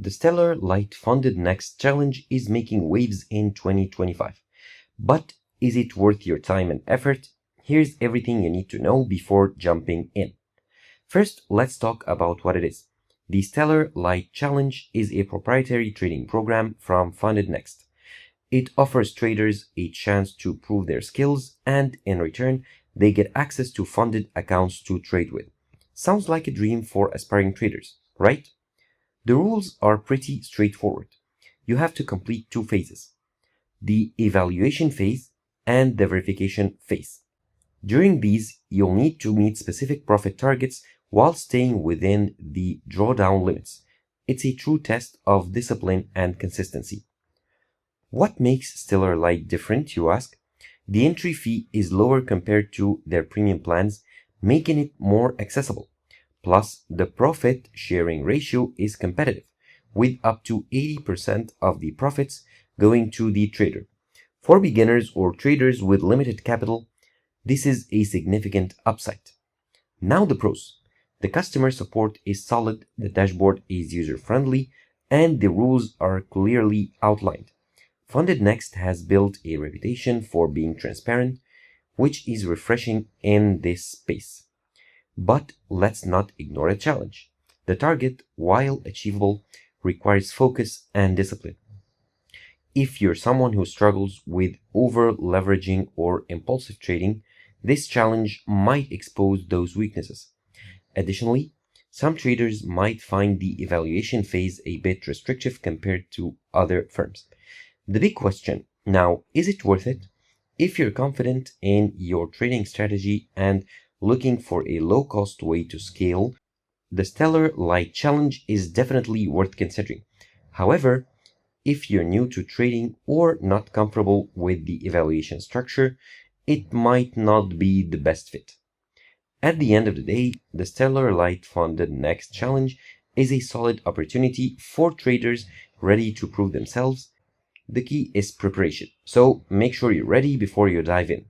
The stellar Lite Fundednext challenge is making waves in 2025. But is it worth your time and effort? Here's everything you need to know before jumping in. First, let's talk about what it is. The Stellar Lite Challenge is a proprietary trading program from Fundednext. It offers traders a chance to prove their skills, and in return, they get access to funded accounts to trade with. Sounds like a dream for aspiring traders, right? The rules are pretty straightforward. You have to complete two phases: the evaluation phase and the verification phase. During these, you'll need to meet specific profit targets while staying within the drawdown limits. It's a true test of discipline and consistency. What makes Stellar Lite different, you ask? The entry fee is lower compared to their premium plans, making it more accessible. Plus, the profit sharing ratio is competitive, with up to 80% of the profits going to the trader. For beginners or traders with limited capital, this is a significant upside. Now the pros. The customer support is solid, the dashboard is user-friendly, and the rules are clearly outlined. Fundednext has built a reputation for being transparent, which is refreshing in this space. But let's not ignore a challenge. The target, while achievable, requires focus and discipline. If you're someone who struggles with over-leveraging or impulsive trading, this challenge might expose those weaknesses. Additionally, some traders might find the evaluation phase a bit restrictive compared to other firms. The big question now, is it worth it? If you're confident in your trading strategy and looking for a low-cost way to scale, the Stellar Lite Challenge is definitely worth considering. However, if you're new to trading or not comfortable with the evaluation structure, it might not be the best fit. At the end of the day, the Stellar Lite Fundednext Challenge is a solid opportunity for traders ready to prove themselves. The key is preparation, so make sure you're ready before you dive in.